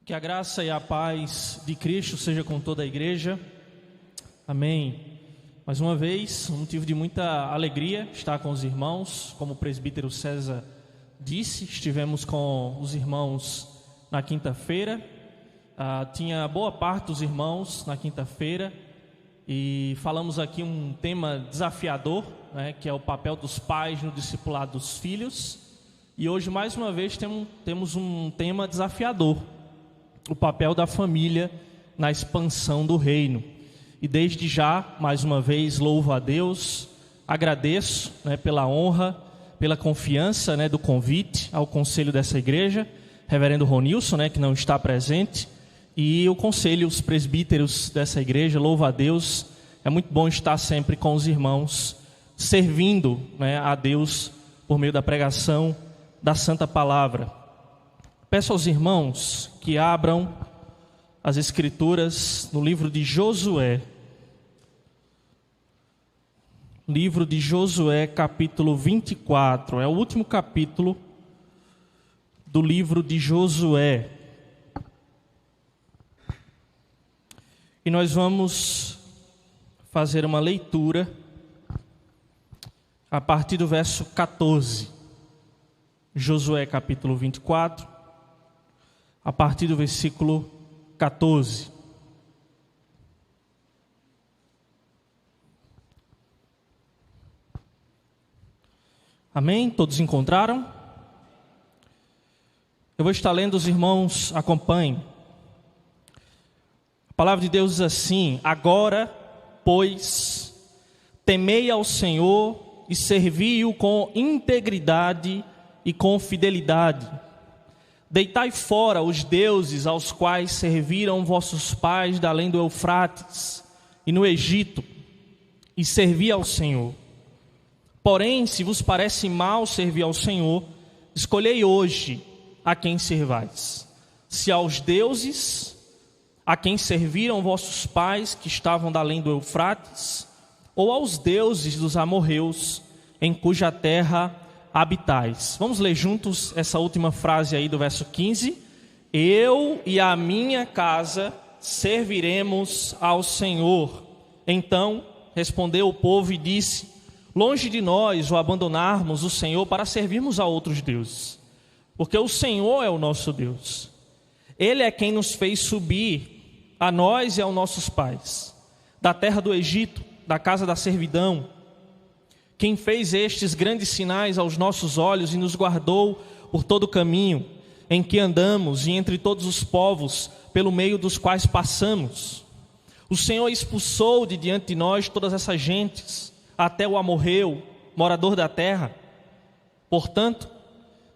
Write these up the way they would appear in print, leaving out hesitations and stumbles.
Que a graça e a paz de Cristo seja com toda a igreja. Amém. Mais uma vez, um motivo de muita alegria estar com os irmãos. Como o presbítero César disse, estivemos com os irmãos na quinta-feira. Tinha boa parte dos irmãos na quinta-feira e falamos aqui um tema desafiador, que é o papel dos pais no discipulado dos filhos. E hoje, mais uma vez, temos um tema desafiador: o papel da família na expansão do reino. E desde já, mais uma vez, louvo a Deus, agradeço pela honra, pela confiança do convite ao conselho dessa igreja, reverendo Ronilson, que não está presente, e o conselho, os presbíteros dessa igreja. Louvo a Deus, é muito bom estar sempre com os irmãos, servindo a Deus por meio da pregação da Santa Palavra. Peço aos irmãos que abram as Escrituras no livro de Josué. Livro de Josué, capítulo 24. É o último capítulo do livro de Josué. E nós vamos fazer uma leitura a partir do verso 14. Josué, capítulo 24. A partir do versículo 14. Amém? Todos encontraram? Eu vou estar lendo, os irmãos acompanhem. A palavra de Deus diz assim: agora, pois, temei ao Senhor e servi-o com integridade e com fidelidade. Deitai fora os deuses aos quais serviram vossos pais da além do Eufrates e no Egito, e servi ao Senhor. Porém, se vos parece mal servir ao Senhor, escolhei hoje a quem servais: se aos deuses a quem serviram vossos pais que estavam da além do Eufrates, ou aos deuses dos amorreus em cuja terra habitais. Vamos ler juntos essa última frase aí do verso 15. Eu e a minha casa serviremos ao Senhor. Então respondeu o povo e disse: longe de nós o abandonarmos o Senhor para servirmos a outros deuses, porque o Senhor é o nosso Deus. Ele é quem nos fez subir, a nós e aos nossos pais, da terra do Egito, da casa da servidão, quem fez estes grandes sinais aos nossos olhos e nos guardou por todo o caminho em que andamos e entre todos os povos pelo meio dos quais passamos. O Senhor expulsou de diante de nós todas essas gentes, até o amorreu, morador da terra. Portanto,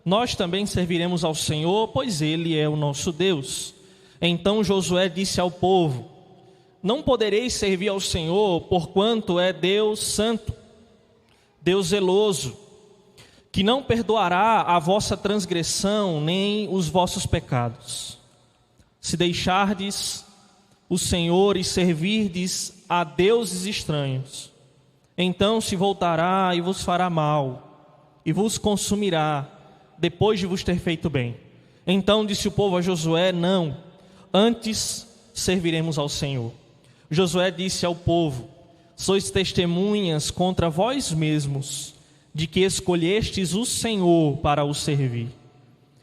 nós também serviremos ao Senhor, pois Ele é o nosso Deus. Então Josué disse ao povo: não podereis servir ao Senhor, porquanto é Deus santo, Deus zeloso, que não perdoará a vossa transgressão nem os vossos pecados. Se deixardes o Senhor e servirdes a deuses estranhos, então se voltará e vos fará mal, e vos consumirá, depois de vos ter feito bem. Então disse o povo a Josué: não, antes serviremos ao Senhor. Josué disse ao povo: sois testemunhas contra vós mesmos, de que escolhestes o Senhor para o servir.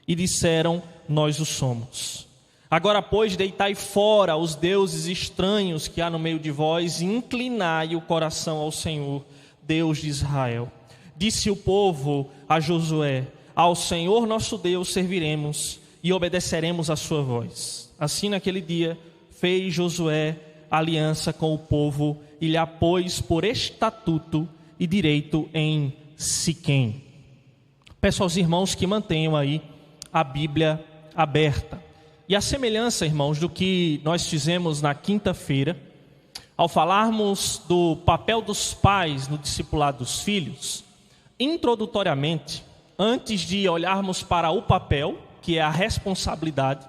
E disseram: nós o somos. Agora, pois, deitai fora os deuses estranhos que há no meio de vós, e inclinai o coração ao Senhor, Deus de Israel. Disse o povo a Josué: ao Senhor nosso Deus serviremos e obedeceremos a sua voz. Assim, naquele dia, fez Josué aliança com o povo e lhe pôs por estatuto e direito em Siquém. Peço aos irmãos que mantenham aí a Bíblia aberta. E a semelhança, irmãos, do que nós fizemos na quinta-feira, ao falarmos do papel dos pais no discipulado dos filhos, introdutoriamente, antes de olharmos para o papel, que é a responsabilidade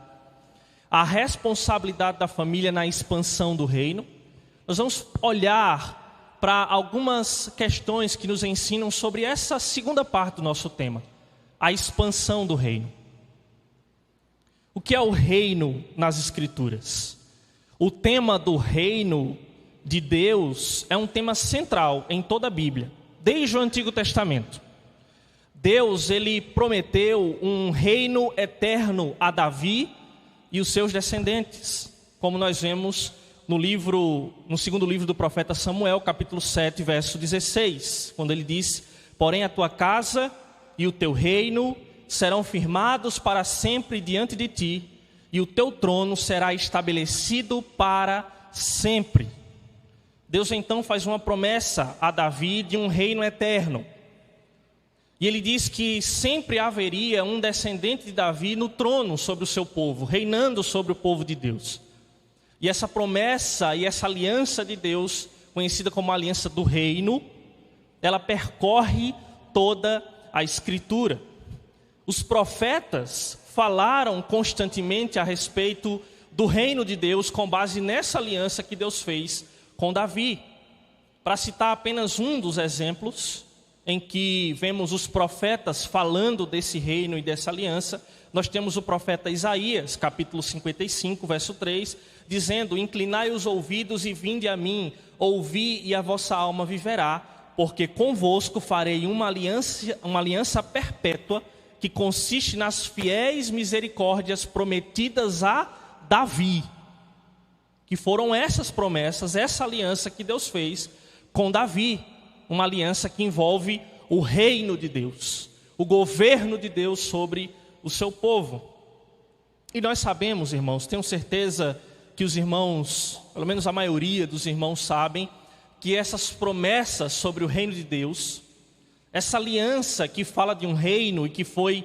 da família na expansão do reino, nós vamos olhar para algumas questões que nos ensinam sobre essa segunda parte do nosso tema, a expansão do reino. O que é o reino nas Escrituras? O tema do reino de Deus é um tema central em toda a Bíblia, desde o Antigo Testamento. Deus, ele prometeu um reino eterno a Davi e os seus descendentes, como nós vemos no segundo livro do profeta Samuel, capítulo 7, verso 16, quando ele diz: porém a tua casa e o teu reino serão firmados para sempre diante de ti, e o teu trono será estabelecido para sempre. Deus então faz uma promessa a Davi de um reino eterno. E ele diz que sempre haveria um descendente de Davi no trono sobre o seu povo, reinando sobre o povo de Deus. E essa promessa e essa aliança de Deus, conhecida como a aliança do reino, ela percorre toda a Escritura. Os profetas falaram constantemente a respeito do reino de Deus com base nessa aliança que Deus fez com Davi. Para citar apenas um dos exemplos em que vemos os profetas falando desse reino e dessa aliança, nós temos o profeta Isaías, capítulo 55, verso 3, dizendo: inclinai os ouvidos e vinde a mim, ouvi e a vossa alma viverá, porque convosco farei uma aliança perpétua, que consiste nas fiéis misericórdias prometidas a Davi. Que foram essas promessas, essa aliança que Deus fez com Davi, uma aliança que envolve o reino de Deus, o governo de Deus sobre o seu povo. E nós sabemos, irmãos, tenho certeza que os irmãos, pelo menos a maioria dos irmãos sabem, que essas promessas sobre o reino de Deus, essa aliança que fala de um reino e que foi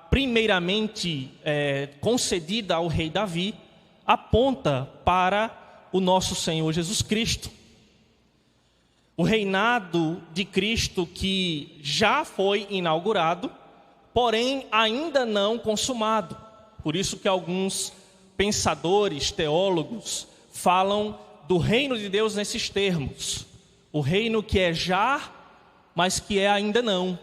primeiramente concedida ao rei Davi, aponta para o nosso Senhor Jesus Cristo. O reinado de Cristo que já foi inaugurado, porém ainda não consumado. Por isso que alguns pensadores, teólogos, falam do reino de Deus nesses termos. O reino que é já, mas que é ainda não.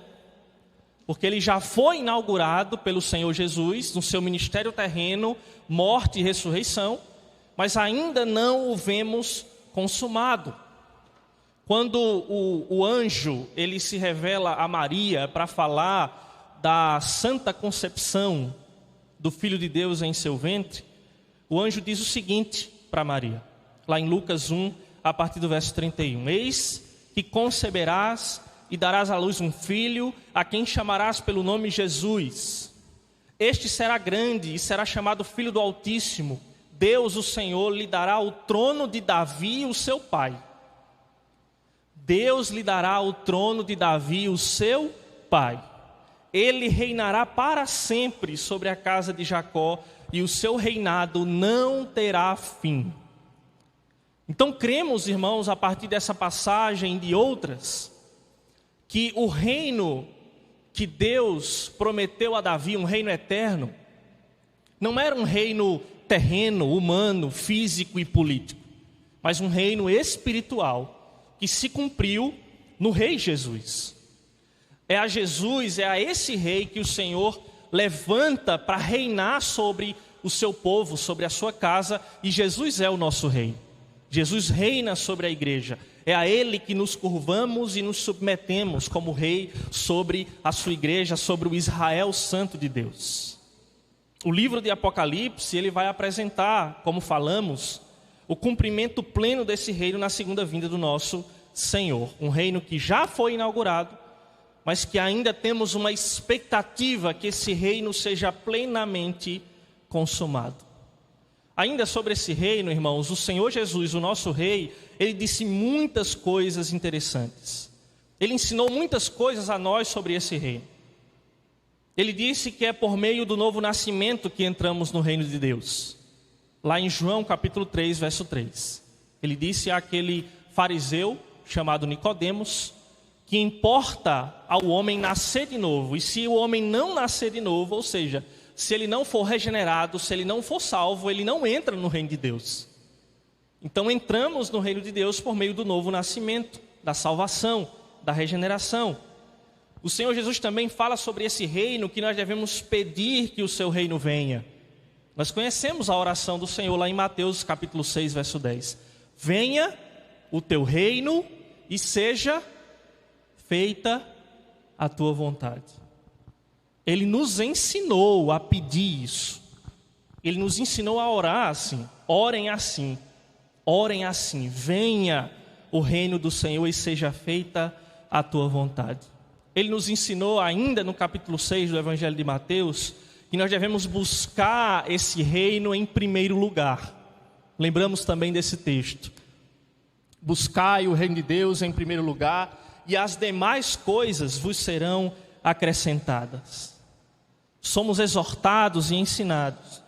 Porque ele já foi inaugurado pelo Senhor Jesus no seu ministério terreno, morte e ressurreição, mas ainda não o vemos consumado. Quando o anjo ele se revela a Maria para falar da santa concepção do Filho de Deus em seu ventre, o anjo diz o seguinte para Maria, lá em Lucas 1, a partir do verso 31. Eis que conceberás e darás à luz um filho, a quem chamarás pelo nome Jesus. Este será grande e será chamado Filho do Altíssimo. Deus, o Senhor, lhe dará o trono de Davi, o seu pai. Deus lhe dará o trono de Davi, o seu pai. Ele reinará para sempre sobre a casa de Jacó, e o seu reinado não terá fim. Então cremos, irmãos, a partir dessa passagem e de outras, que o reino que Deus prometeu a Davi, um reino eterno, não era um reino terreno, humano, físico e político, mas um reino espiritual, que se cumpriu no Rei Jesus. É a Jesus, é a esse Rei que o Senhor levanta para reinar sobre o seu povo, sobre a sua casa, e Jesus é o nosso Rei. Jesus reina sobre a igreja. É a Ele que nos curvamos e nos submetemos como Rei sobre a sua igreja, sobre o Israel Santo de Deus. O livro de Apocalipse, ele vai apresentar, como falamos, o cumprimento pleno desse reino na segunda vinda do nosso Senhor. Um reino que já foi inaugurado, mas que ainda temos uma expectativa que esse reino seja plenamente consumado. Ainda sobre esse reino, irmãos, o Senhor Jesus, o nosso Rei, ele disse muitas coisas interessantes. Ele ensinou muitas coisas a nós sobre esse reino. Ele disse que é por meio do novo nascimento que entramos no reino de Deus. Lá em João capítulo 3, verso 3. Ele disse àquele fariseu chamado Nicodemos, que importa ao homem nascer de novo. E se o homem não nascer de novo, ou seja, se ele não for regenerado, se ele não for salvo, ele não entra no reino de Deus. Então entramos no reino de Deus por meio do novo nascimento, da salvação, da regeneração. O Senhor Jesus também fala sobre esse reino, que nós devemos pedir que o seu reino venha. Nós conhecemos a oração do Senhor lá em Mateus capítulo 6, verso 10. Venha o teu reino e seja feita a tua vontade. Ele nos ensinou a pedir isso. Ele nos ensinou a orar assim. Orem assim. Orem assim. Venha o reino do Senhor e seja feita a tua vontade. Ele nos ensinou ainda no capítulo 6 do Evangelho de Mateus que nós devemos buscar esse reino em primeiro lugar. Lembramos também desse texto. Buscai o reino de Deus em primeiro lugar e as demais coisas vos serão acrescentadas. Somos exortados e ensinados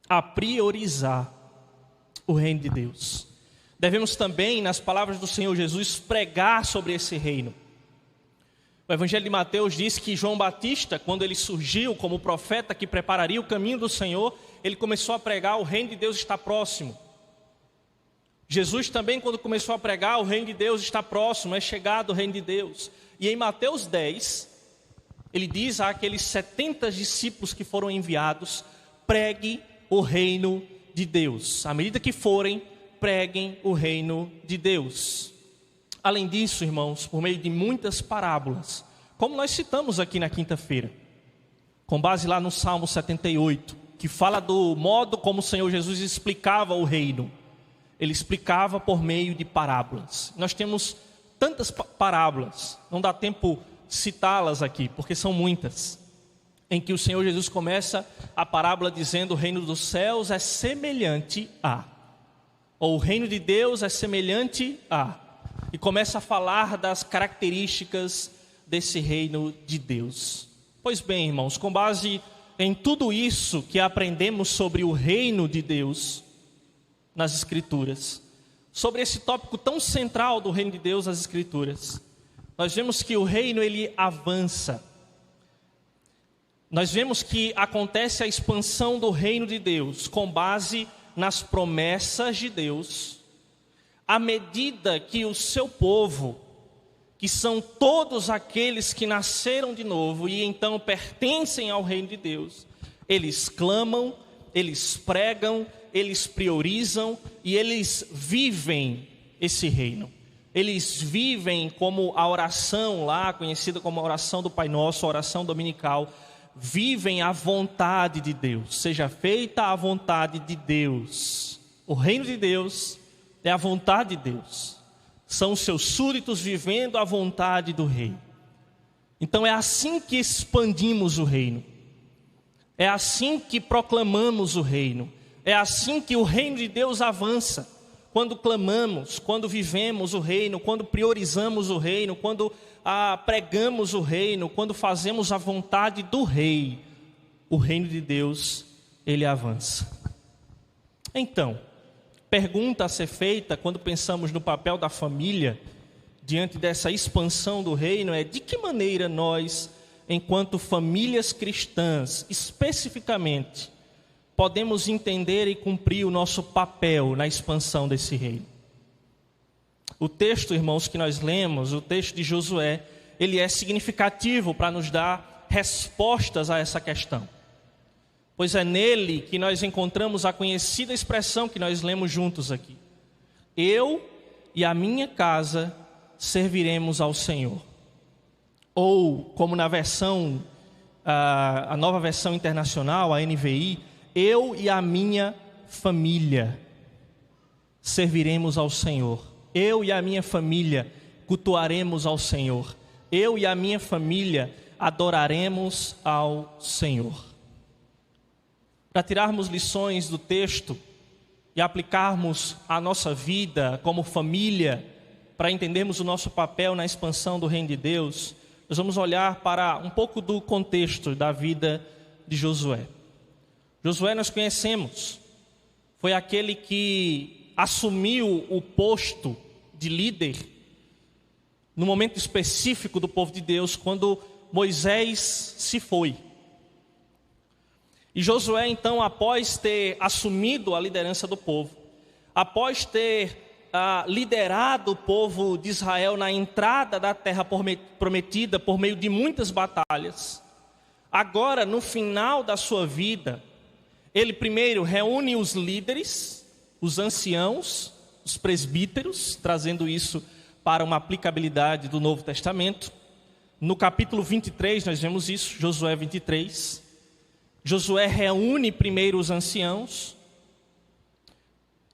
a priorizar o reino de Deus. Devemos também, nas palavras do Senhor Jesus, pregar sobre esse reino. O Evangelho de Mateus diz que João Batista, quando ele surgiu como profeta que prepararia o caminho do Senhor, ele começou a pregar: o reino de Deus está próximo. Jesus também, quando começou a pregar: o reino de Deus está próximo, é chegado o reino de Deus. E em Mateus 10, ele diz àqueles 70 discípulos que foram enviados: pregue o reino de Deus. À medida que forem, preguem o reino de Deus. Além disso, irmãos, por meio de muitas parábolas, como nós citamos aqui na quinta-feira, com base lá no Salmo 78, que fala do modo como o Senhor Jesus explicava o reino. Ele explicava por meio de parábolas. Nós temos tantas parábolas, não dá tempo citá-las aqui, porque são muitas, em que o Senhor Jesus começa a parábola dizendo: o reino dos céus é semelhante a, ou o reino de Deus é semelhante a, e começa a falar das características desse reino de Deus. Pois bem, irmãos, com base em tudo isso que aprendemos sobre o reino de Deus nas Escrituras, sobre esse tópico tão central do reino de Deus nas Escrituras, nós vemos que o reino ele avança. Nós vemos que acontece a expansão do reino de Deus com base nas promessas de Deus, à medida que o seu povo, que são todos aqueles que nasceram de novo e então pertencem ao reino de Deus, eles clamam, eles pregam, eles priorizam e eles vivem esse reino. Eles vivem como a oração lá, conhecida como a oração do Pai Nosso, a oração dominical, vivem a vontade de Deus, seja feita a vontade de Deus. O reino de Deus é a vontade de Deus, são os seus súditos vivendo a vontade do rei. Então é assim que expandimos o reino, é assim que proclamamos o reino, é assim que o reino de Deus avança, quando clamamos, quando vivemos o reino, quando priorizamos o reino, quando pregamos o reino, quando fazemos a vontade do rei, o reino de Deus, ele avança. Então, pergunta a ser feita quando pensamos no papel da família, diante dessa expansão do reino, é: de que maneira nós, enquanto famílias cristãs, especificamente, podemos entender e cumprir o nosso papel na expansão desse reino? O texto, irmãos, que nós lemos, o texto de Josué, ele é significativo para nos dar respostas a essa questão. Pois é nele que nós encontramos a conhecida expressão que nós lemos juntos aqui: eu e a minha casa serviremos ao Senhor. Ou, como na versão, a nova versão internacional, a NVI, eu e a minha família serviremos ao Senhor. Eu e a minha família cultuaremos ao Senhor. Eu e a minha família adoraremos ao Senhor. Para tirarmos lições do texto e aplicarmos a nossa vida como família, para entendermos o nosso papel na expansão do reino de Deus, nós vamos olhar para um pouco do contexto da vida de Josué. Josué nós conhecemos, foi aquele que assumiu o posto de líder no momento específico do povo de Deus, quando Moisés se foi. E Josué então, após ter assumido a liderança do povo, após ter liderado o povo de Israel na entrada da terra prometida por meio de muitas batalhas. Agora, no final da sua vida, ele primeiro reúne os líderes, os anciãos, os presbíteros, trazendo isso para uma aplicabilidade do Novo Testamento. No capítulo 23 nós vemos isso, Josué 23. Josué reúne primeiro os anciãos.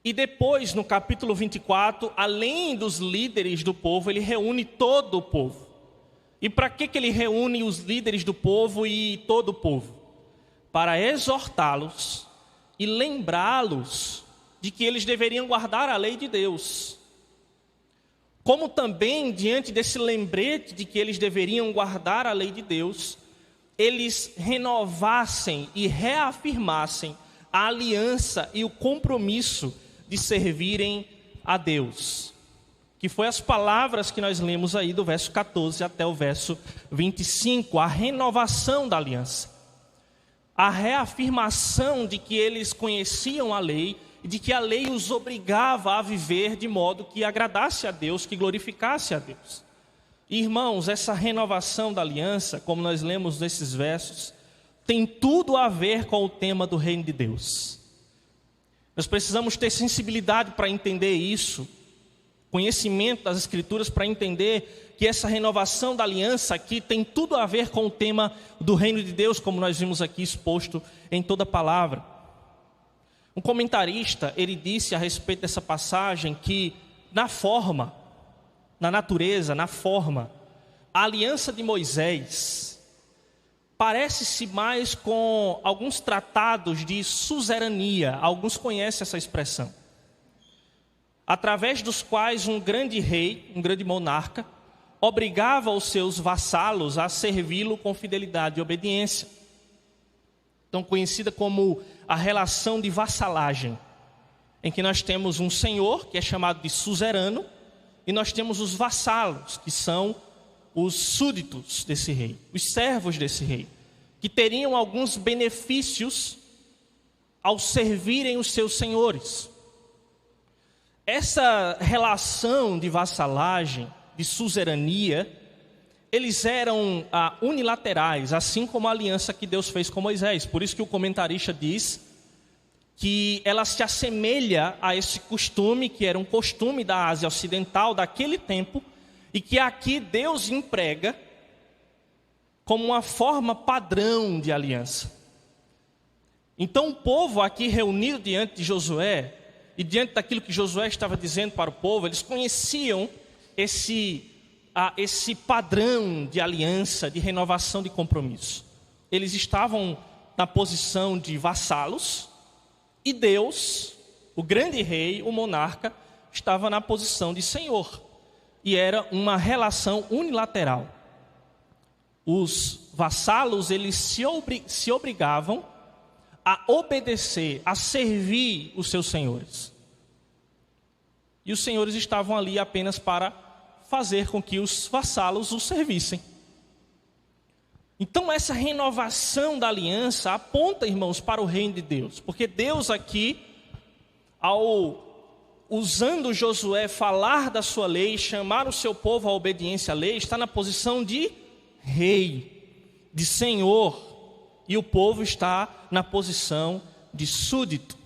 E depois, no capítulo 24, além dos líderes do povo, ele reúne todo o povo. E para que ele reúne os líderes do povo e todo o povo? Para exortá-los e lembrá-los de que eles deveriam guardar a lei de Deus. Como também, diante desse lembrete de que eles deveriam guardar a lei de Deus, eles renovassem e reafirmassem a aliança e o compromisso de servirem a Deus. Que foi as palavras que nós lemos aí do verso 14 até o verso 25, a renovação da aliança. A reafirmação de que eles conheciam a lei e de que a lei os obrigava a viver de modo que agradasse a Deus, que glorificasse a Deus. Irmãos, essa renovação da aliança, como nós lemos nesses versos, tem tudo a ver com o tema do reino de Deus. Nós precisamos ter sensibilidade para entender isso, conhecimento das Escrituras para entender que essa renovação da aliança aqui tem tudo a ver com o tema do reino de Deus, como nós vimos aqui exposto em toda a palavra. Um comentarista, ele disse a respeito dessa passagem que na forma, na natureza, na forma, a aliança de Moisés parece-se mais com alguns tratados de suzerania, alguns conhecem essa expressão, através dos quais um grande rei, um grande monarca, obrigava os seus vassalos a servi-lo com fidelidade e obediência. Então, conhecida como a relação de vassalagem, em que nós temos um senhor, que é chamado de suzerano, e nós temos os vassalos, que são os súditos desse rei, os servos desse rei, que teriam alguns benefícios ao servirem os seus senhores. Essa relação de vassalagem, de suzerania, eles eram unilaterais, assim como a aliança que Deus fez com Moisés. Por isso que o comentarista diz que ela se assemelha a esse costume, que era um costume da Ásia Ocidental daquele tempo, e que aqui Deus emprega como uma forma padrão de aliança. Então o povo aqui reunido diante de Josué, e diante daquilo que Josué estava dizendo para o povo, eles conheciam esse padrão de aliança, de renovação de compromisso. Eles estavam na posição de vassalos, e Deus, o grande rei, o monarca, estava na posição de senhor. E era uma relação unilateral. Os vassalos, eles se obrigavam a obedecer, a servir os seus senhores. E os senhores estavam ali apenas para fazer com que os vassalos os servissem. Então essa renovação da aliança aponta, irmãos, para o reino de Deus. Porque Deus aqui, usando Josué falar da sua lei, chamar o seu povo à obediência à lei, está na posição de rei, de senhor, e o povo está na posição de súdito.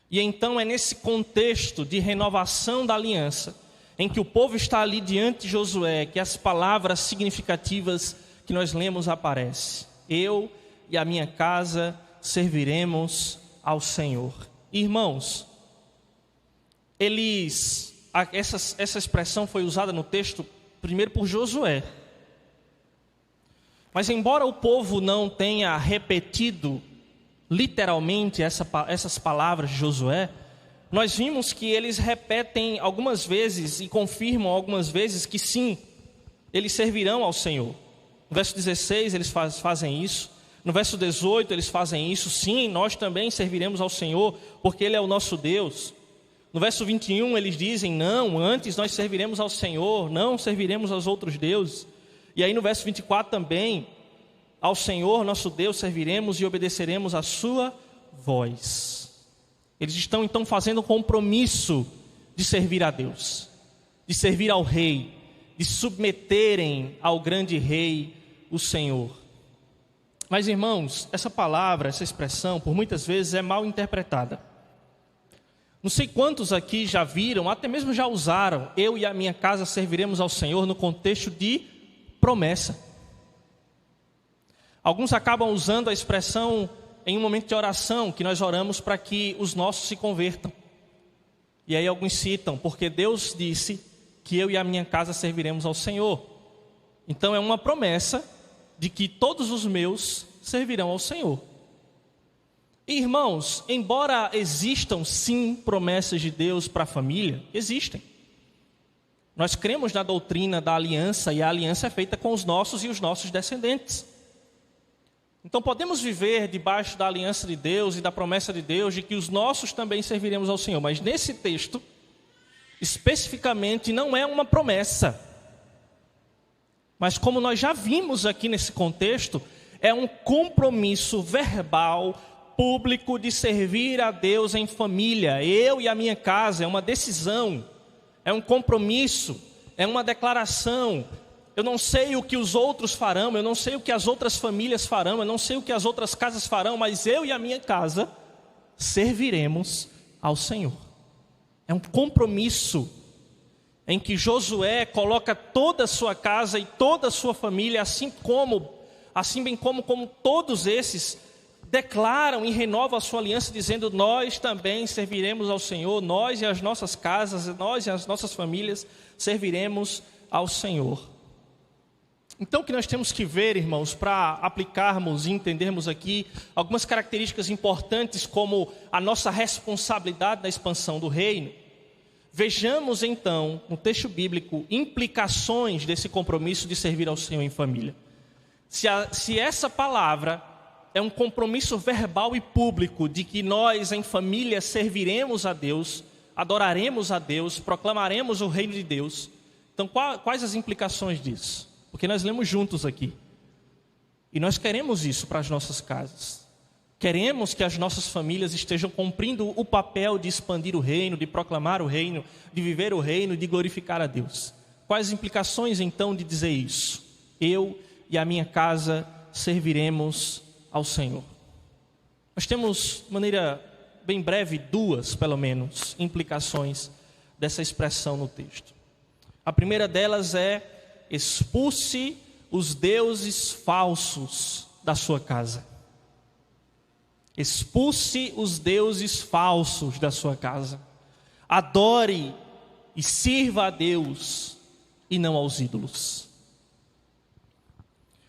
E então é nesse contexto de renovação da aliança, em que o povo está ali diante de Josué, que as palavras significativas que nós lemos aparecem. Eu e a minha casa serviremos ao Senhor. Irmãos, essa expressão foi usada no texto primeiro por Josué. Mas embora o povo não tenha repetido literalmente essas palavras de Josué, nós vimos que eles repetem algumas vezes e confirmam algumas vezes que sim, eles servirão ao Senhor. No verso 16 eles fazem isso. No verso 18 eles fazem isso. Sim, nós também serviremos ao Senhor, porque Ele é o nosso Deus. No verso 21 eles dizem, não, antes nós serviremos ao Senhor, não serviremos aos outros deuses. E aí no verso 24 também, ao Senhor nosso Deus serviremos e obedeceremos a sua voz. Eles estão então fazendo um compromisso de servir a Deus, de servir ao Rei, de submeterem ao grande Rei, o Senhor. Mas, irmãos, essa palavra, essa expressão, por muitas vezes é mal interpretada. Não sei quantos aqui já viram, até mesmo já usaram, eu e a minha casa serviremos ao Senhor no contexto de promessa. Alguns acabam usando a expressão em um momento de oração, que nós oramos para que os nossos se convertam. E aí alguns citam, porque Deus disse que eu e a minha casa serviremos ao Senhor. Então é uma promessa de que todos os meus servirão ao Senhor. Irmãos, embora existam sim promessas de Deus para a família, existem. Nós cremos na doutrina da aliança e a aliança é feita com os nossos e os nossos descendentes. Então podemos viver debaixo da aliança de Deus e da promessa de Deus de que os nossos também serviremos ao Senhor. Mas nesse texto, especificamente, não é uma promessa. Mas como nós já vimos aqui nesse contexto, é um compromisso verbal, público de servir a Deus em família. Eu e a minha casa, é uma decisão, é um compromisso, é uma declaração. Eu não sei o que os outros farão, eu não sei o que as outras famílias farão, eu não sei o que as outras casas farão, mas eu e a minha casa serviremos ao Senhor. É um compromisso em que Josué coloca toda a sua casa e toda a sua família, assim bem como todos esses declaram e renovam a sua aliança, dizendo: nós também serviremos ao Senhor, nós e as nossas casas, nós e as nossas famílias serviremos ao Senhor. Então o que nós temos que ver, irmãos, para aplicarmos e entendermos aqui algumas características importantes como a nossa responsabilidade na expansão do reino. Vejamos então, no texto bíblico, implicações desse compromisso de servir ao Senhor em família. Se essa palavra é um compromisso verbal e público de que nós em família serviremos a Deus, adoraremos a Deus, proclamaremos o reino de Deus, então quais as implicações disso? Porque nós lemos juntos aqui. E nós queremos isso para as nossas casas. Queremos que as nossas famílias estejam cumprindo o papel de expandir o reino, de proclamar o reino, de viver o reino, de glorificar a Deus. Quais as implicações então de dizer isso? Eu e a minha casa serviremos ao Senhor. Nós temos, de maneira bem breve, duas, pelo menos, implicações dessa expressão no texto. A primeira delas é: expulse os deuses falsos da sua casa. Expulse os deuses falsos da sua casa. Adore e sirva a Deus e não aos ídolos.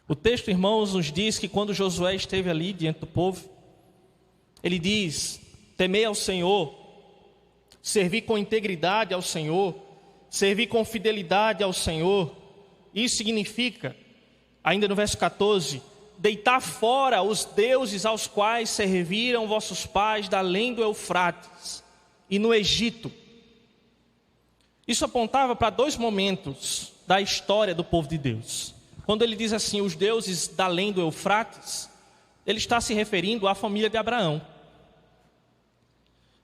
O texto, irmãos, nos diz que quando Josué esteve ali diante do povo, ele diz: temei ao Senhor, servi com integridade ao Senhor, servi com fidelidade ao Senhor. Isso significa, ainda no verso 14, deitar fora os deuses aos quais serviram vossos pais da além do Eufrates e no Egito. Isso apontava para dois momentos da história do povo de Deus. Quando ele diz assim, os deuses da além do Eufrates, ele está se referindo à família de Abraão.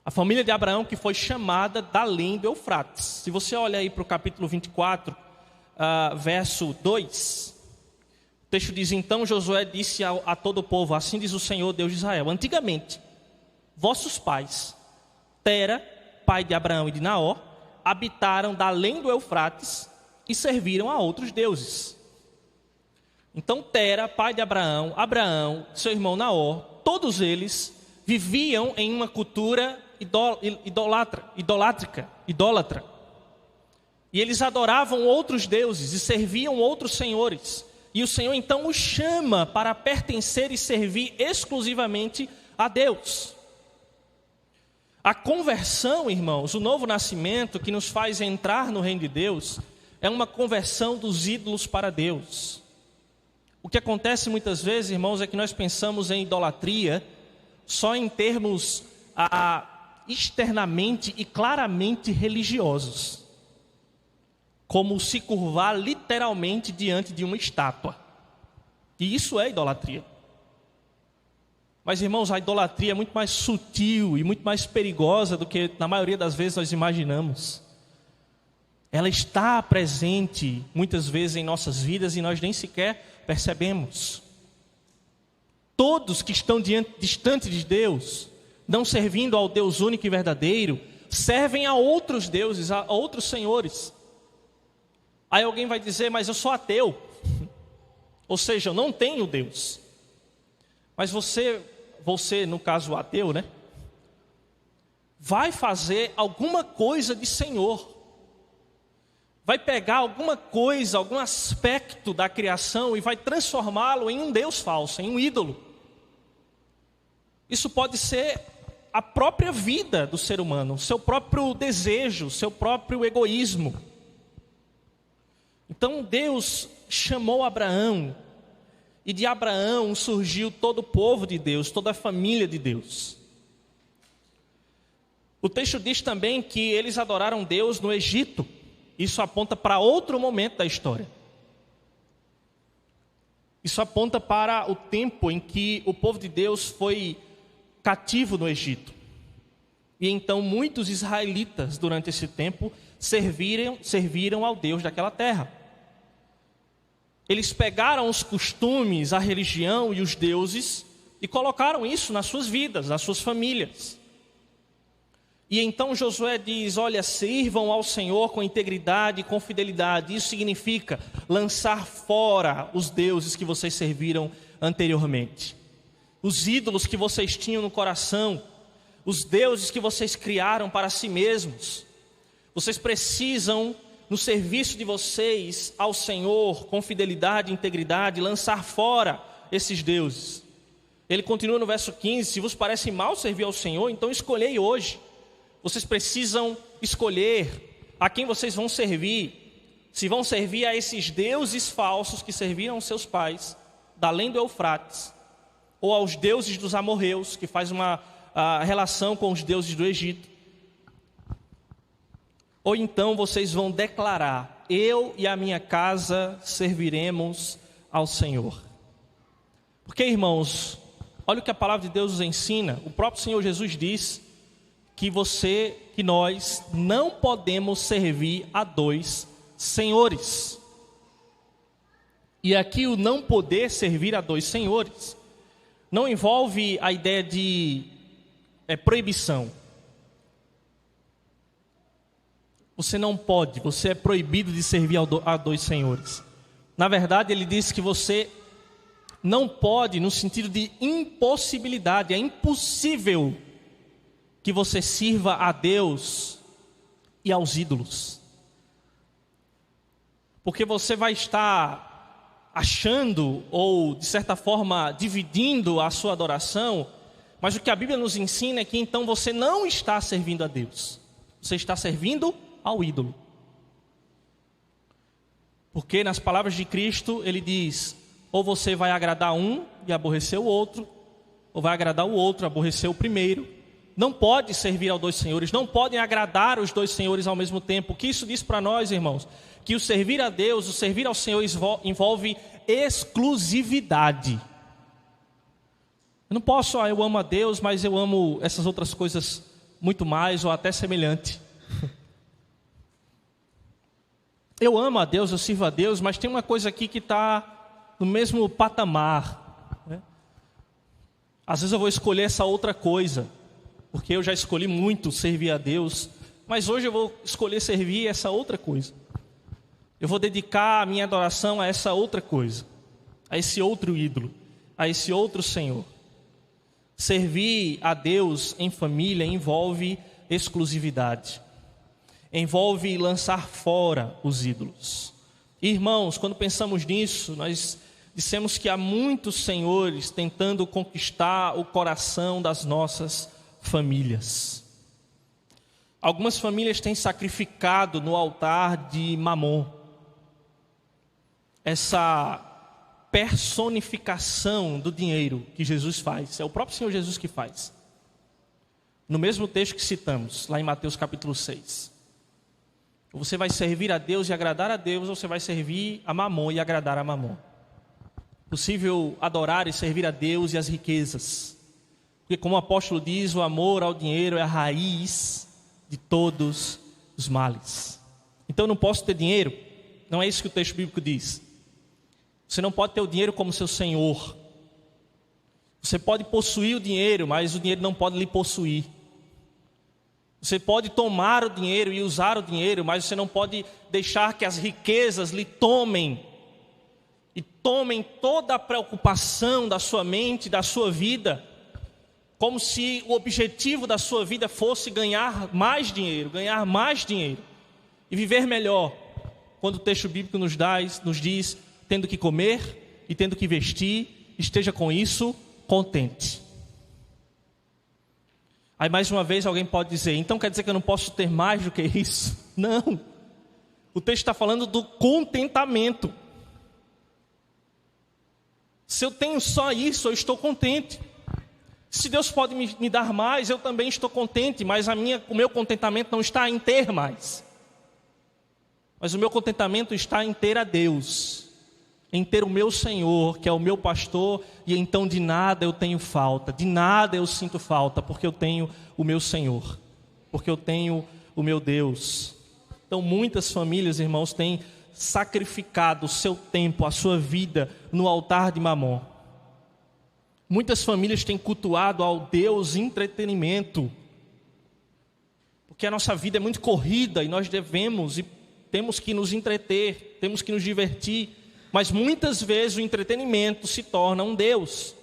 A família de Abraão que foi chamada da além do Eufrates. Se você olha aí para o capítulo 24, verso 2, o texto diz: então Josué disse a todo o povo, assim diz o Senhor Deus de Israel: antigamente, vossos pais, Tera, pai de Abraão e de Naor, habitaram da além do Eufrates e serviram a outros deuses. Então Tera, pai de Abraão, seu irmão Naor, todos eles viviam em uma cultura idólatra. E eles adoravam outros deuses e serviam outros senhores. E o Senhor então os chama para pertencer e servir exclusivamente a Deus. A conversão, irmãos, o novo nascimento que nos faz entrar no reino de Deus, é uma conversão dos ídolos para Deus. O que acontece muitas vezes, irmãos, é que nós pensamos em idolatria só em termos externamente e claramente religiosos, como se curvar literalmente diante de uma estátua. E isso é idolatria. Mas, irmãos, a idolatria é muito mais sutil e muito mais perigosa do que na maioria das vezes nós imaginamos. Ela está presente muitas vezes em nossas vidas e nós nem sequer percebemos. Todos que estão distante de Deus, não servindo ao Deus único e verdadeiro, servem a outros deuses, a outros senhores. Aí alguém vai dizer, mas eu sou ateu. Ou seja, eu não tenho Deus. Mas você, no caso ateu, né? Vai fazer alguma coisa de Senhor. Vai pegar alguma coisa, algum aspecto da criação e vai transformá-lo em um Deus falso, em um ídolo. Isso pode ser a própria vida do ser humano, o seu próprio desejo, o seu próprio egoísmo. Então Deus chamou Abraão, e de Abraão surgiu todo o povo de Deus, toda a família de Deus. O texto diz também que eles adoraram Deus no Egito. Isso aponta para outro momento da história. Isso aponta para o tempo em que o povo de Deus foi cativo no Egito. E então muitos israelitas durante esse tempo serviram ao Deus daquela terra. Eles pegaram os costumes, a religião e os deuses e colocaram isso nas suas vidas, nas suas famílias. E então Josué diz, olha, sirvam ao Senhor com integridade e com fidelidade. Isso significa lançar fora os deuses que vocês serviram anteriormente. Os ídolos que vocês tinham no coração, os deuses que vocês criaram para si mesmos. Vocês precisam, no serviço de vocês ao Senhor, com fidelidade e integridade, lançar fora esses deuses. Ele continua no verso 15, se vos parece mal servir ao Senhor, então escolhei hoje. Vocês precisam escolher a quem vocês vão servir. Se vão servir a esses deuses falsos que serviram aos seus pais, da além do Eufrates, ou aos deuses dos amorreus, que faz uma relação com os deuses do Egito. Ou então vocês vão declarar, eu e a minha casa serviremos ao Senhor. Porque, irmãos, olha o que a palavra de Deus nos ensina. O próprio Senhor Jesus diz que nós não podemos servir a dois senhores. E aqui o não poder servir a dois senhores não envolve a ideia de proibição. Você não pode, você é proibido de servir a dois senhores. Na verdade, ele diz que você não pode no sentido de impossibilidade, é impossível que você sirva a Deus e aos ídolos. Porque você vai estar achando, ou de certa forma dividindo a sua adoração, mas o que a Bíblia nos ensina é que então você não está servindo a Deus, você está servindo ao ídolo. Porque nas palavras de Cristo ele diz, ou você vai agradar um e aborrecer o outro, ou vai agradar o outro e aborrecer o primeiro. Não pode servir aos dois senhores, não podem agradar os dois senhores ao mesmo tempo. O que isso diz para nós, irmãos? Que o servir a Deus, o servir ao Senhor envolve exclusividade. Eu não posso, eu amo a Deus, mas eu amo essas outras coisas muito mais ou até semelhante. Eu amo a Deus, eu sirvo a Deus, mas tem uma coisa aqui que está no mesmo patamar, né? Às vezes eu vou escolher essa outra coisa, porque eu já escolhi muito servir a Deus, mas hoje eu vou escolher servir essa outra coisa. Eu vou dedicar a minha adoração a essa outra coisa, a esse outro ídolo, a esse outro Senhor. Servir a Deus em família envolve exclusividade, envolve lançar fora os ídolos. Irmãos, quando pensamos nisso, nós dissemos que há muitos senhores tentando conquistar o coração das nossas famílias. Algumas famílias têm sacrificado no altar de Mamon essa personificação do dinheiro que Jesus faz. É o próprio Senhor Jesus que faz. No mesmo texto que citamos, lá em Mateus capítulo 6. Você vai servir a Deus e agradar a Deus, ou você vai servir a Mamon e agradar a Mamon. Possível adorar e servir a Deus e as riquezas. Porque como o apóstolo diz, o amor ao dinheiro é a raiz de todos os males. Então eu não posso ter dinheiro? Não é isso que o texto bíblico diz. Você não pode ter o dinheiro como seu senhor. Você pode possuir o dinheiro, mas o dinheiro não pode lhe possuir. Você pode tomar o dinheiro e usar o dinheiro, mas você não pode deixar que as riquezas lhe tomem e tomem toda a preocupação da sua mente, da sua vida, como se o objetivo da sua vida fosse ganhar mais dinheiro e viver melhor. Quando o texto bíblico nos diz, tendo que comer e tendo que vestir, esteja com isso contente. Aí mais uma vez alguém pode dizer, então quer dizer que eu não posso ter mais do que isso? Não. O texto está falando do contentamento. Se eu tenho só isso, eu estou contente. Se Deus pode me dar mais, eu também estou contente, mas o meu contentamento não está em ter mais. Mas o meu contentamento está em ter a Deus, em ter o meu Senhor, que é o meu pastor, e então de nada eu tenho falta, de nada eu sinto falta, porque eu tenho o meu Senhor, porque eu tenho o meu Deus. Então muitas famílias, irmãos, têm sacrificado o seu tempo, a sua vida no altar de Mamon. Muitas famílias têm cultuado ao Deus entretenimento, porque a nossa vida é muito corrida e nós devemos e temos que nos entreter, temos que nos divertir, mas muitas vezes o entretenimento se torna um Deus,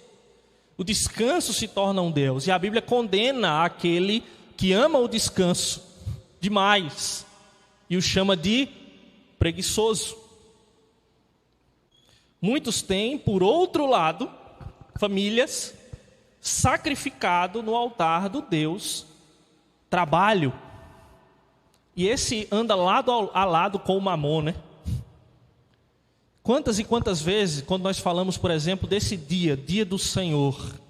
o descanso se torna um Deus, e a Bíblia condena aquele que ama o descanso demais e o chama de preguiçoso. Muitos têm, por outro lado, famílias sacrificado no altar do Deus trabalho. E esse anda lado a lado com o Mamon, né? Quantas e quantas vezes, quando nós falamos, por exemplo, desse dia do Senhor,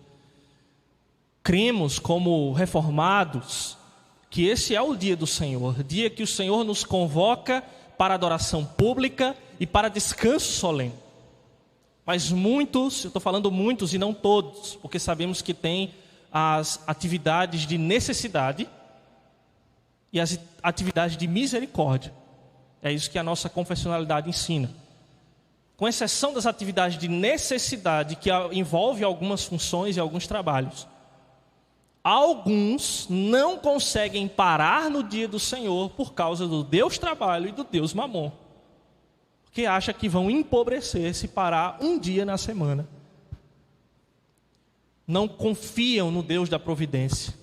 cremos como reformados que esse é o dia do Senhor, dia que o Senhor nos convoca para adoração pública e para descanso solene. Mas muitos, eu estou falando muitos e não todos, porque sabemos que tem as atividades de necessidade e as atividades de misericórdia. É isso que a nossa confessionalidade ensina. Com exceção das atividades de necessidade, que envolve algumas funções e alguns trabalhos, alguns não conseguem parar no dia do Senhor por causa do Deus trabalho e do Deus Mamon, porque acha que vão empobrecer se parar um dia na semana. Não confiam no Deus da providência,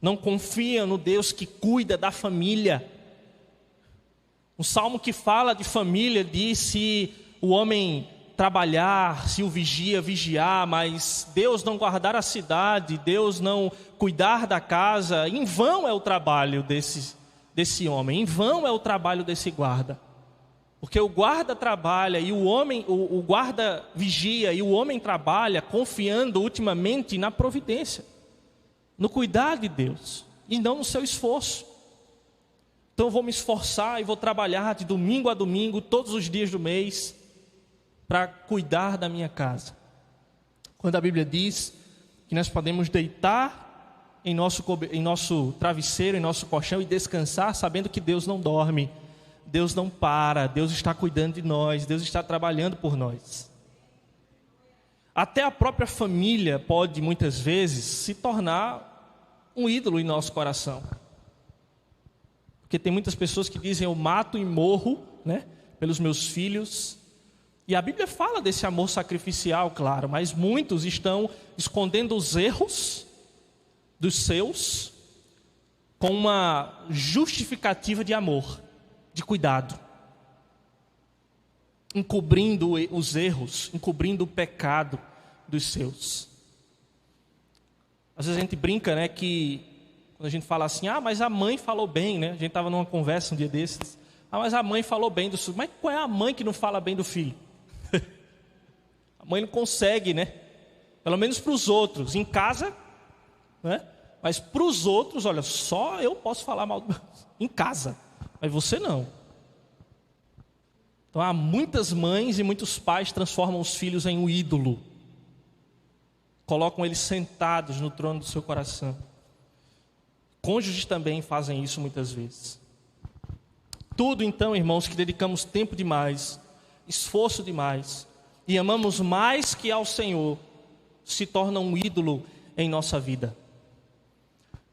não confiam no Deus que cuida da família. Um salmo que fala de família diz: se o homem trabalhar, se o vigia vigiar, mas Deus não guardar a cidade, Deus não cuidar da casa, em vão é o trabalho desse homem, em vão é o trabalho desse guarda. Porque o guarda trabalha e o guarda vigia e o homem trabalha confiando ultimamente na providência, no cuidar de Deus e não no seu esforço. Então eu vou me esforçar e vou trabalhar de domingo a domingo, todos os dias do mês, para cuidar da minha casa. Quando a Bíblia diz que nós podemos deitar em nosso travesseiro, em nosso colchão e descansar, sabendo que Deus não dorme, Deus não para, Deus está cuidando de nós, Deus está trabalhando por nós. Até a própria família pode muitas vezes se tornar um ídolo em nosso coração. Porque tem muitas pessoas que dizem: eu mato e morro, né, pelos meus filhos. E a Bíblia fala desse amor sacrificial, claro, mas muitos estão escondendo os erros dos seus com uma justificativa de amor, de cuidado, encobrindo os erros, encobrindo o pecado dos seus. Às vezes a gente brinca, né, que quando a gente fala assim: ah, mas a mãe falou bem, né? A gente estava numa conversa um dia desses: ah, mas a mãe falou bem do filho. Mas qual é a mãe que não fala bem do filho? A mãe não consegue, né? Pelo menos para os outros, em casa, né? Mas para os outros, olha, só eu posso falar mal em casa, mas você não. Então há muitas mães e muitos pais transformam os filhos em um ídolo. colocam eles sentados no trono do seu coração. Cônjuges também fazem isso muitas vezes. Tudo então, irmãos, que dedicamos tempo demais, esforço demais e amamos mais que ao Senhor, se torna um ídolo em nossa vida.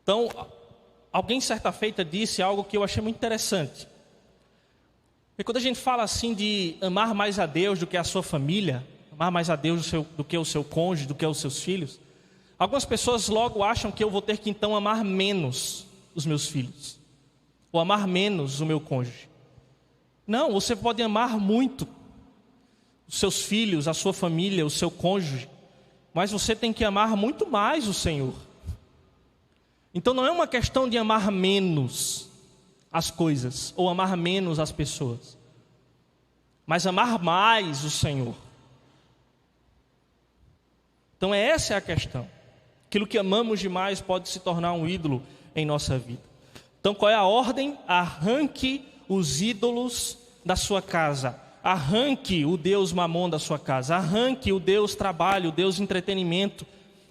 Então, alguém certa feita disse algo que eu achei muito interessante. E quando a gente fala assim de amar mais a Deus do que a sua família, amar mais a Deus do que o seu cônjuge, do que os seus filhos, algumas pessoas logo acham que eu vou ter que então amar menos os meus filhos, ou amar menos o meu cônjuge. Não, você pode amar muito os seus filhos, a sua família, o seu cônjuge, mas você tem que amar muito mais o Senhor. Então não é uma questão de amar menos as coisas, ou amar menos as pessoas, mas amar mais o Senhor. Então essa é a questão. Aquilo que amamos demais pode se tornar um ídolo em nossa vida. Então qual é a ordem? Arranque os ídolos da sua casa. Arranque o Deus Mamon da sua casa. Arranque o Deus trabalho, o Deus entretenimento.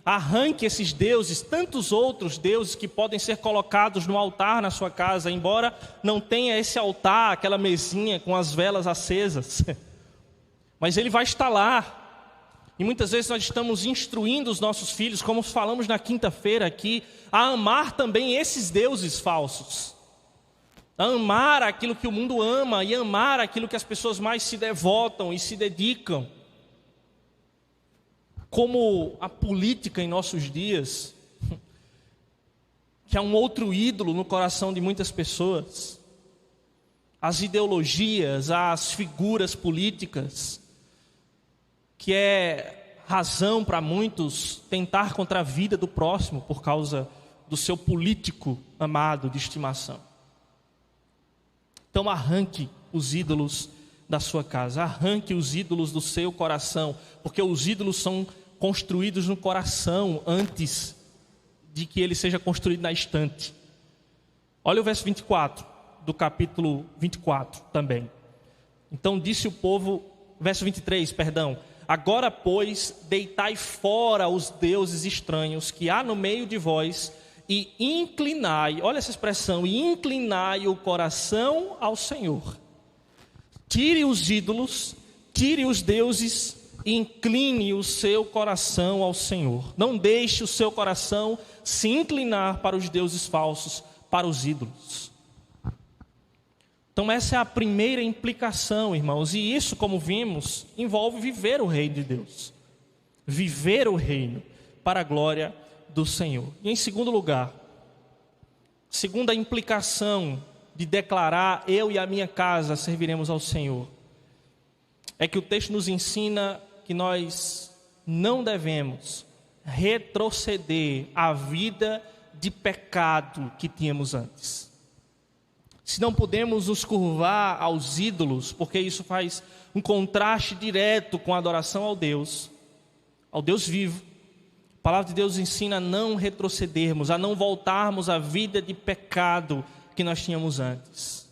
Arranque esses deuses, tantos outros deuses que podem ser colocados no altar na sua casa, embora não tenha esse altar, aquela mesinha com as velas acesas. Mas ele vai estar lá. E muitas vezes nós estamos instruindo os nossos filhos, como falamos na quinta-feira aqui, a amar também esses deuses falsos. A amar aquilo que o mundo ama e amar aquilo que as pessoas mais se devotam e se dedicam. Como a política em nossos dias, que é um outro ídolo no coração de muitas pessoas. As ideologias, as figuras políticas, que é razão para muitos tentar contra a vida do próximo por causa do seu político amado de estimação. Então arranque os ídolos da sua casa, arranque os ídolos do seu coração, porque os ídolos são construídos no coração antes de que ele seja construído na estante. Olha o verso 24 do capítulo 24 também. Então disse o povo, verso 23, perdão: agora, pois, deitai fora os deuses estranhos que há no meio de vós e inclinai, olha essa expressão, e inclinai o coração ao Senhor. Tire os ídolos, tire os deuses e incline o seu coração ao Senhor. Não deixe o seu coração se inclinar para os deuses falsos, para os ídolos. Então essa é a primeira implicação, irmãos. E isso, como vimos, envolve viver o reino de Deus. Viver o reino para a glória do Senhor. E em segundo lugar, segunda implicação de declarar: eu e a minha casa serviremos ao Senhor, é que o texto nos ensina que nós não devemos retroceder à vida de pecado que tínhamos antes. Se não podemos nos curvar aos ídolos, porque isso faz um contraste direto com a adoração ao Deus vivo, a palavra de Deus ensina a não retrocedermos, a não voltarmos à vida de pecado que nós tínhamos antes.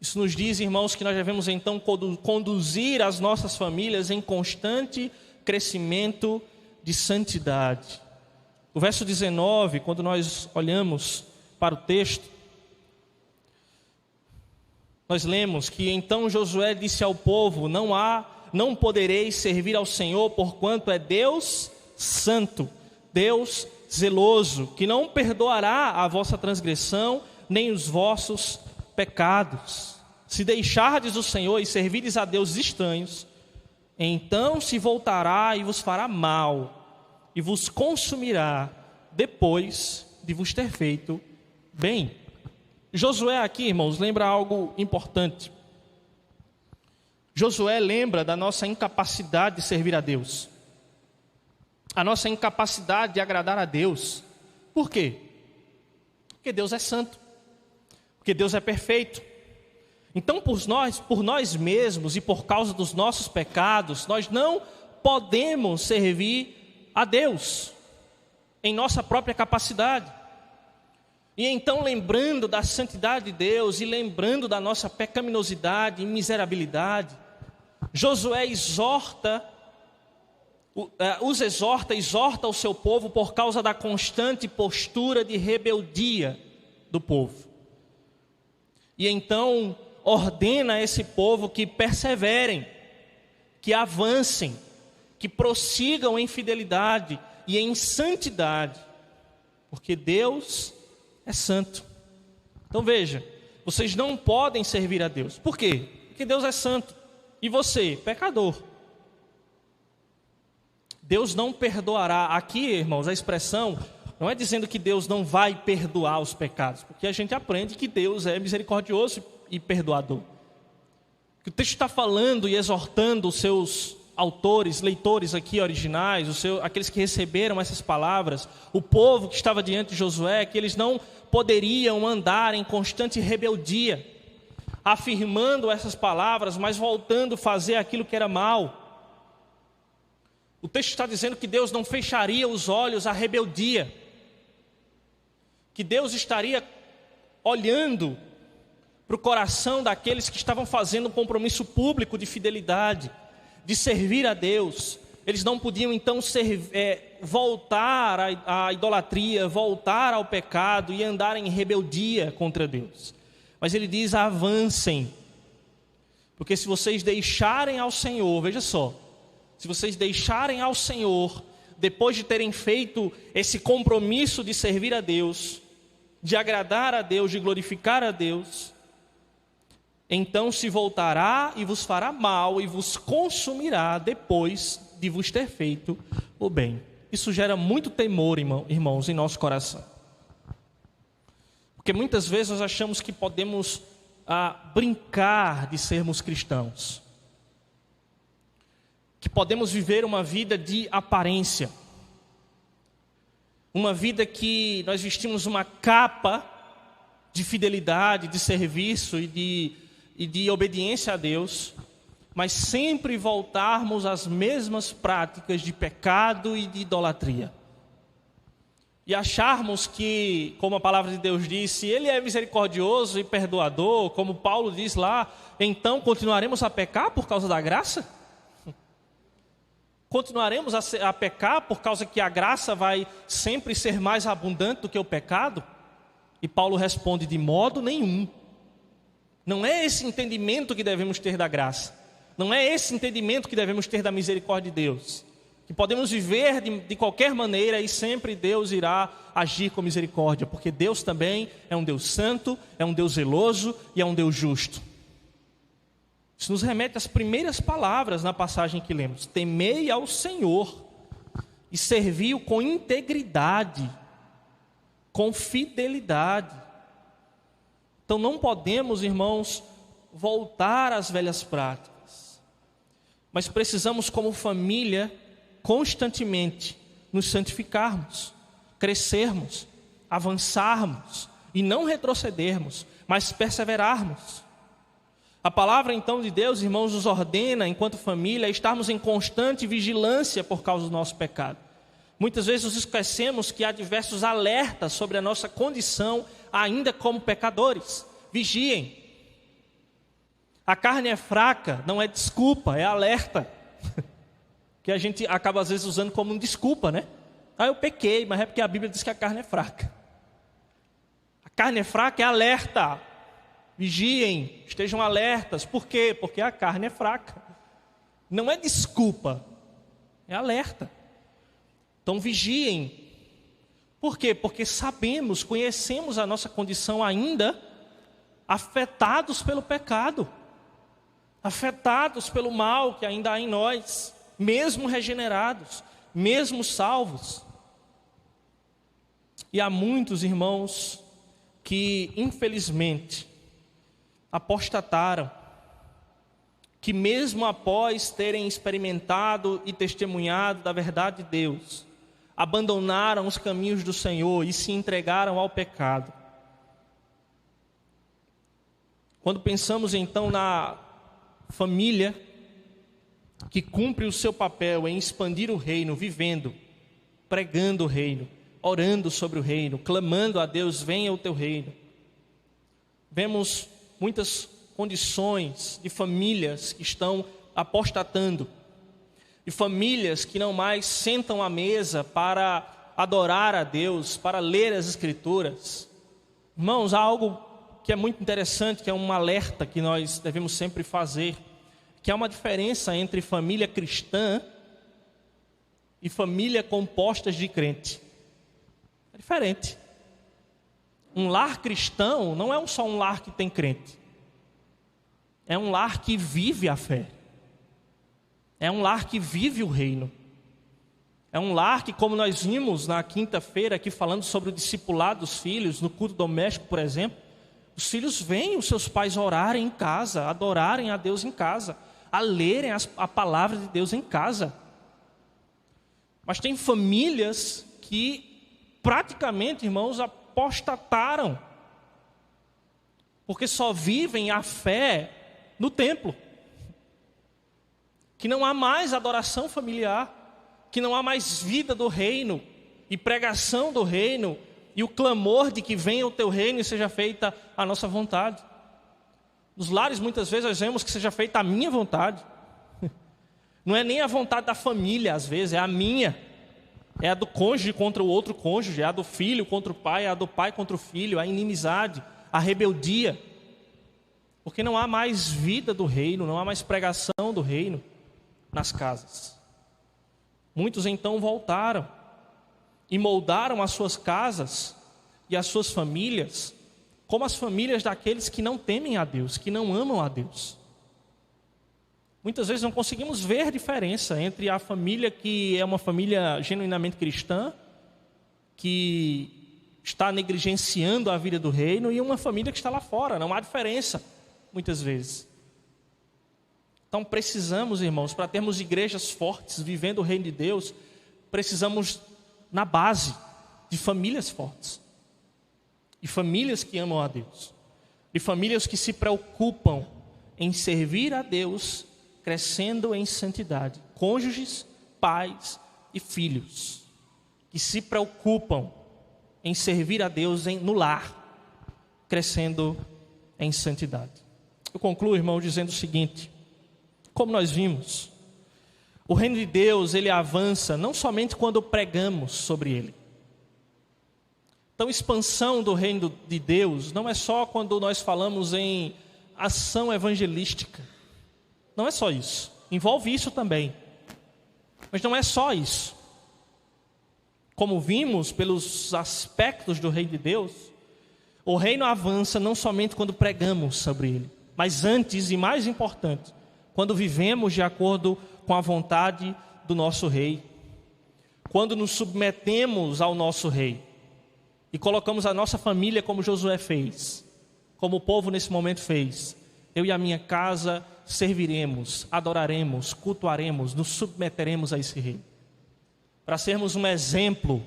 Isso nos diz, irmãos, que nós devemos então conduzir as nossas famílias em constante crescimento de santidade. O verso 19, quando nós olhamos para o texto, nós lemos que então Josué disse ao povo: não podereis servir ao Senhor, porquanto é Deus santo, Deus zeloso, que não perdoará a vossa transgressão, nem os vossos pecados. Se deixardes o Senhor e servirdes a deuses estranhos, então se voltará e vos fará mal, e vos consumirá, depois de vos ter feito bem. Josué aqui, irmãos, lembra algo importante. Josué lembra da nossa incapacidade de servir a Deus, a nossa incapacidade de agradar a Deus. Por quê? Porque Deus é santo, porque Deus é perfeito. Então, por nós mesmos e por causa dos nossos pecados, nós não podemos servir a Deus em nossa própria capacidade. E então, lembrando da santidade de Deus e lembrando da nossa pecaminosidade e miserabilidade, Josué exorta os exorta o seu povo por causa da constante postura de rebeldia do povo. E então ordena a esse povo que perseverem, que avancem, que prossigam em fidelidade e em santidade, porque Deus é santo. Então veja, vocês não podem servir a Deus. Por quê? Porque Deus é santo e você, pecador. Deus não perdoará. Aqui, irmãos, a expressão não é dizendo que Deus não vai perdoar os pecados, porque a gente aprende que Deus é misericordioso e perdoador. O texto está falando e exortando os seus autores, leitores aqui originais, aqueles que receberam essas palavras, o povo que estava diante de Josué, que eles não poderiam andar em constante rebeldia, afirmando essas palavras, mas voltando a fazer aquilo que era mal. O texto está dizendo que Deus não fecharia os olhos à rebeldia, que Deus estaria olhando para o coração daqueles que estavam fazendo um compromisso público de fidelidade, de servir a Deus. Eles não podiam então voltar à idolatria, voltar ao pecado e andar em rebeldia contra Deus. Mas ele diz: avancem, porque se vocês deixarem ao Senhor, veja só, se vocês deixarem ao Senhor, depois de terem feito esse compromisso de servir a Deus, de agradar a Deus, de glorificar a Deus, então se voltará e vos fará mal e vos consumirá depois de vos ter feito o bem. Isso gera muito temor, irmãos, em nosso coração. Porque muitas vezes nós achamos que podemos brincar de sermos cristãos, que podemos viver uma vida de aparência, uma vida que nós vestimos uma capa de fidelidade, de serviço e de obediência a Deus, mas sempre voltarmos às mesmas práticas de pecado e de idolatria. E acharmos que, como a palavra de Deus diz, se Ele é misericordioso e perdoador, como Paulo diz lá, então continuaremos a pecar por causa da graça? Continuaremos a pecar por causa que a graça vai sempre ser mais abundante do que o pecado? E Paulo responde: de modo nenhum. Não é esse entendimento que devemos ter da graça. Não é esse entendimento que devemos ter da misericórdia de Deus. Que podemos viver de qualquer maneira e sempre Deus irá agir com misericórdia. Porque Deus também é um Deus santo, é um Deus zeloso e é um Deus justo. Isso nos remete às primeiras palavras na passagem que lemos: temei ao Senhor e servi-o com integridade, com fidelidade. Então não podemos, irmãos, voltar às velhas práticas, mas precisamos, como família, constantemente nos santificarmos, crescermos, avançarmos e não retrocedermos, mas perseverarmos. A palavra então de Deus, irmãos, nos ordena, enquanto família, a estarmos em constante vigilância por causa do nosso pecado. Muitas vezes nos esquecemos que há diversos alertas sobre a nossa condição ainda como pecadores. Vigiem. A carne é fraca, não é desculpa, é alerta. Que a gente acaba às vezes usando como desculpa, né? Eu pequei, mas é porque a Bíblia diz que a carne é fraca. A carne é fraca é alerta. Vigiem, estejam alertas. Por quê? Porque a carne é fraca. Não é desculpa, é alerta. Então vigiem. Por quê? Porque sabemos, conhecemos a nossa condição ainda afetados pelo pecado, afetados pelo mal que ainda há em nós, mesmo regenerados, mesmo salvos. E há muitos irmãos que infelizmente apostataram, que mesmo após terem experimentado e testemunhado da verdade de Deus, abandonaram os caminhos do Senhor e se entregaram ao pecado. Quando pensamos então na família que cumpre o seu papel em expandir o reino, vivendo, pregando o reino, orando sobre o reino, clamando a Deus: venha o teu reino. Vemos muitas condições de famílias que estão apostatando. e famílias que não mais sentam à mesa para adorar a Deus, para ler as Escrituras. Irmãos, há algo que é muito interessante, que é um alerta que nós devemos sempre fazer, que há uma diferença entre família cristã e família composta de crente. É diferente. Um lar cristão não é só um lar que tem crente. É um lar que vive a fé. É um lar que vive o reino. É um lar que, como nós vimos na quinta-feira aqui falando sobre o discipulado dos filhos, no culto doméstico, por exemplo, os filhos veem os seus pais orarem em casa, adorarem a Deus em casa, a lerem a palavra de Deus em casa. Mas tem famílias que praticamente, irmãos, apostataram, porque só vivem a fé no templo, que não há mais adoração familiar, que não há mais vida do reino e pregação do reino e o clamor de que venha o teu reino e seja feita a nossa vontade. Nos lares muitas vezes nós vemos que seja feita a minha vontade. Não é nem a vontade da família às vezes, é a minha. É a do cônjuge contra o outro cônjuge, é a do filho contra o pai, é a do pai contra o filho, a inimizade, a rebeldia. Porque não há mais vida do reino, não há mais pregação do reino nas casas. Muitos então voltaram e moldaram as suas casas e as suas famílias como as famílias daqueles que não temem a Deus, que não amam a Deus. Muitas vezes não conseguimos ver diferença entre a família que é uma família genuinamente cristã, que está negligenciando a vida do reino, e uma família que está lá fora. Não há diferença, muitas vezes. Então precisamos, irmãos, para termos igrejas fortes, vivendo o reino de Deus, precisamos na base de famílias fortes. E famílias que amam a Deus. E famílias que se preocupam em servir a Deus, crescendo em santidade. Cônjuges, pais e filhos. Que se preocupam em servir a Deus no lar, crescendo em santidade. Eu concluo, irmão, dizendo o seguinte: como nós vimos, o reino de Deus, ele avança não somente quando pregamos sobre ele. Então, expansão do reino de Deus não é só quando nós falamos em ação evangelística. Não é só isso. Envolve isso também. Mas não é só isso. Como vimos pelos aspectos do reino de Deus, o reino avança não somente quando pregamos sobre ele, mas antes e mais importante, quando vivemos de acordo com a vontade do nosso rei, quando nos submetemos ao nosso rei e colocamos a nossa família como Josué fez, como o povo nesse momento fez. Eu e a minha casa serviremos, adoraremos, cultuaremos, nos submeteremos a esse rei, para sermos um exemplo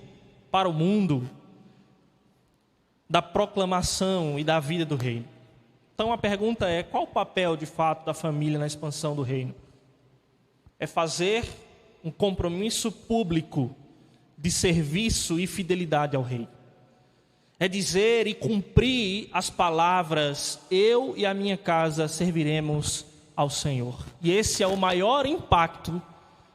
para o mundo da proclamação e da vida do reino. Então a pergunta é: qual o papel de fato da família na expansão do reino? É fazer um compromisso público de serviço e fidelidade ao rei. É dizer e cumprir as palavras: eu e a minha casa serviremos ao Senhor. E esse é o maior impacto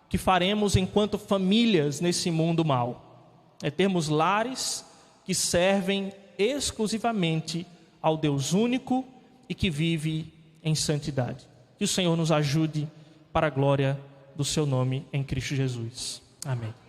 que faremos enquanto famílias nesse mundo mau. É termos lares que servem exclusivamente ao Deus único e que vive em santidade. Que o Senhor nos ajude para a glória do seu nome em Cristo Jesus. Amém.